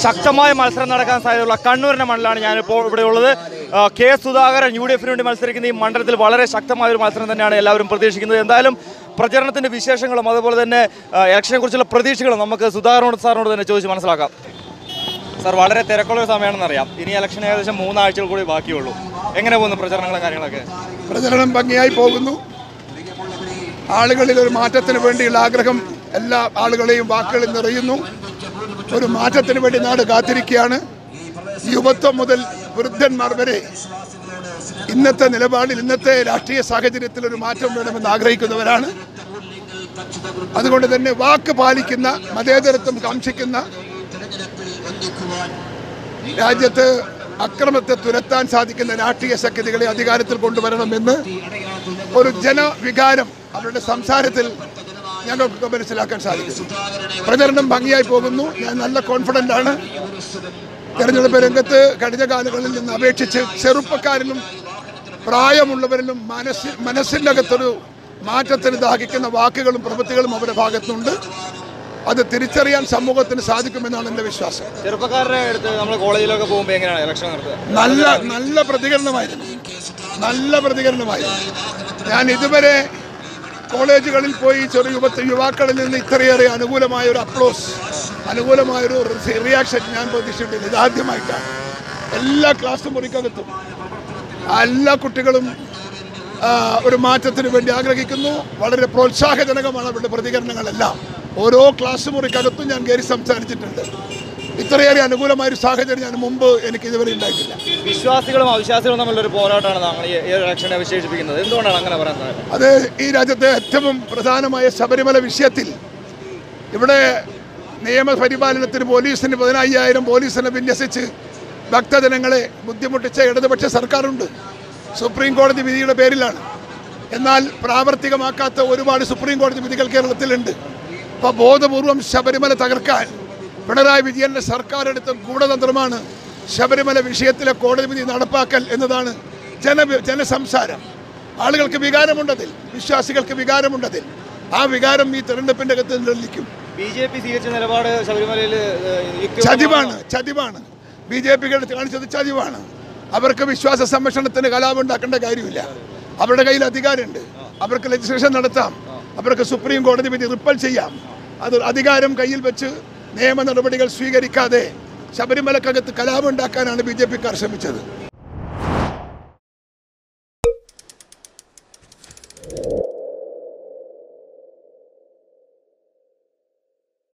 ശക്തമായ മത്സരം നടക്കാൻ സാധ്യതയുള്ള കണ്ണൂരിന്റെ മണ്ഡലമാണ് ഞാനിപ്പോൾ ഇവിടെ ഉള്ളത്. കെ സുധാകരൻ UDF വേണ്ടി മത്സരിക്കുന്ന ഈ മണ്ഡലത്തിൽ വളരെ ശക്തമായ ഒരു മത്സരം തന്നെയാണ് എല്ലാവരും പ്രതീക്ഷിക്കുന്നത്. എന്തായാലും പ്രചരണത്തിന്റെ വിശേഷങ്ങളും അതുപോലെ തന്നെ ഇലക്ഷനെ കുറിച്ചുള്ള പ്രതീക്ഷകളും നമുക്ക് സുധാകരനോട് സാറിനോട് തന്നെ ചോദിച്ച് മനസ്സിലാക്കാം. സാർ, വളരെ തിരക്കുള്ള സമയമാണെന്നറിയാം. ഇനി ഇലക്ഷൻ ഏകദേശം 3 ആഴ്ചകൾ കൂടി ബാക്കിയുള്ളൂ. എങ്ങനെ പോകുന്നു പ്രചരണങ്ങളും കാര്യങ്ങളൊക്കെ? പ്രചരണം ഭംഗിയായി പോകുന്നു. ആളുകളിൽ ഒരു മാറ്റത്തിന് വേണ്ടിയുള്ള ആഗ്രഹം എല്ലാ ആളുകളെയും വാക്കുകളിൽ നിറയുന്നു. ഒരു മാറ്റത്തിന് വേണ്ടി നാട് കാത്തിരിക്കുകയാണ്. യുവത്വം മുതൽ വൃദ്ധന്മാർ വരെ ഇന്നത്തെ നിലപാടിൽ, ഇന്നത്തെ രാഷ്ട്രീയ സാഹചര്യത്തിൽ ഒരു മാറ്റം വേണമെന്ന് ആഗ്രഹിക്കുന്നവരാണ്. അതുകൊണ്ട് തന്നെ വാക്ക് പാലിക്കുന്ന, മതേതരത്വം കാക്ഷിക്കുന്ന, രാജ്യത്ത് അക്രമത്തെ തുരത്താൻ സാധിക്കുന്ന രാഷ്ട്രീയ ശക്തികളെ അധികാരത്തിൽ കൊണ്ടുവരണമെന്ന് ഒരു ജനവികാരം അവരുടെ സംസാരത്തിൽ ഞങ്ങൾക്ക് മനസ്സിലാക്കാൻ സാധിക്കും. പ്രചരണം ഭംഗിയായി പോകുന്നു. ഞാൻ നല്ല കോൺഫിഡൻ്റ് ആണ്. തെരഞ്ഞെടുപ്പ് രംഗത്ത് കഴിഞ്ഞ കാലങ്ങളിൽ നിന്ന് അപേക്ഷിച്ച് ചെറുപ്പക്കാരിലും പ്രായമുള്ളവരിലും മനസ്സിൻ്റെ അകത്തൊരു മാറ്റത്തിന് ദാഹിക്കുന്ന വാക്കുകളും പ്രവൃത്തികളും അവരുടെ ഭാഗത്തുണ്ട്. അത് തിരിച്ചറിയാൻ സമൂഹത്തിന് സാധിക്കുമെന്നാണ് എൻ്റെ വിശ്വാസം. ചെറുപ്പക്കാരുടെ അടുത്ത് നമ്മൾ കോളേജിലൊക്കെ പോകുമ്പോൾ എങ്ങനെയാണ് ഇലക്ഷൻ നടത്തുക? നല്ല പ്രതികരണമായിരുന്നു. ഞാൻ ഇതുവരെ കോളേജുകളിൽ പോയി യുവാക്കളിൽ നിന്ന് ഇത്രയേറെ അനുകൂലമായ ഒരു അപ്ലോസ്, അനുകൂലമായൊരു റിയാക്ഷൻ ഞാൻ പ്രതീക്ഷിച്ചിട്ടില്ല. ഇതാദ്യമായിട്ടാണ്. എല്ലാ ക്ലാസ് മുറിക്കകത്തും എല്ലാ കുട്ടികളും ഒരു മാറ്റത്തിന് വേണ്ടി ആഗ്രഹിക്കുന്നു. വളരെ പ്രോത്സാഹജനകമാണ് അവരുടെ പ്രതികരണങ്ങളെല്ലാം. ഓരോ ക്ലാസ് മുറിക്കകത്തും ഞാൻ കയറി സംസാരിച്ചിട്ടുണ്ട്. ഇത്രയേറെ അനുകൂലമായൊരു സാഹചര്യം ഞാൻ മുമ്പ് എനിക്ക് ഇതുവരെ ഉണ്ടായിട്ടില്ല. വിശ്വാസികളും അവിശ്വാസികളും തമ്മിലൊരു പോരാട്ടമാണ് താങ്കൾ ഈ ഇലക്ഷനെ വിശേഷിപ്പിക്കുന്നത്. എന്തുകൊണ്ടാണ് അങ്ങനെ പറയാൻ സാധിക്കും? അത് ഈ രാജ്യത്തെ ഏറ്റവും പ്രധാനമായ ശബരിമല വിഷയത്തിൽ ഇവിടെ നിയമപരിപാലനത്തിന് പോലീസിന് 15,000 പോലീസിനെ വിന്യസിച്ച് ഭക്തജനങ്ങളെ ബുദ്ധിമുട്ടിച്ച ഇടതുപക്ഷ സർക്കാരുണ്ട്. സുപ്രീം കോടതി വിധിയുടെ പേരിലാണ്. എന്നാൽ പ്രാവർത്തികമാക്കാത്ത ഒരുപാട് സുപ്രീം കോടതി വിധികൾ കേരളത്തിലുണ്ട്. അപ്പോൾ ബോധപൂർവം ശബരിമല തകർക്കാൻ പിണറായി വിജയൻ്റെ സർക്കാർ എടുത്ത ഗൂഢതന്ത്രമാണ് ശബരിമല വിഷയത്തിലെ കോടതി വിധി നടപ്പാക്കൽ എന്നതാണ് ജനസംസാരം. ആളുകൾക്ക് വികാരമുണ്ടതിൽ, വിശ്വാസികൾക്ക് വികാരമുണ്ടതിൽ. ആ വികാരം ഈ തെരഞ്ഞെടുപ്പിൻ്റെ അകത്ത് നിലനിൽക്കും. BJP സ്വീകരിച്ച നിലപാട് ശബരിമലയിൽ ചതിവാണ്. BJP കാണിച്ചത് ചതിവാണ്. അവർക്ക് വിശ്വാസ സംരക്ഷണത്തിന് കലാപുണ്ടാക്കേണ്ട കാര്യമില്ല. അവരുടെ കയ്യിൽ അധികാരമുണ്ട്. അവർക്ക് ലെജിസ്ലേഷൻ നടത്താം. അവർക്ക് സുപ്രീം കോടതി വിധി റിപ്പൽ ചെയ്യാം. അത് അധികാരം കയ്യിൽ വെച്ച് നിയമ നടപടികൾ സ്വീകരിക്കാതെ ശബരിമലക്കകത്ത് കലാപമുണ്ടാക്കാനാണ് BJP-ക്കാർ ശ്രമിച്ചത്.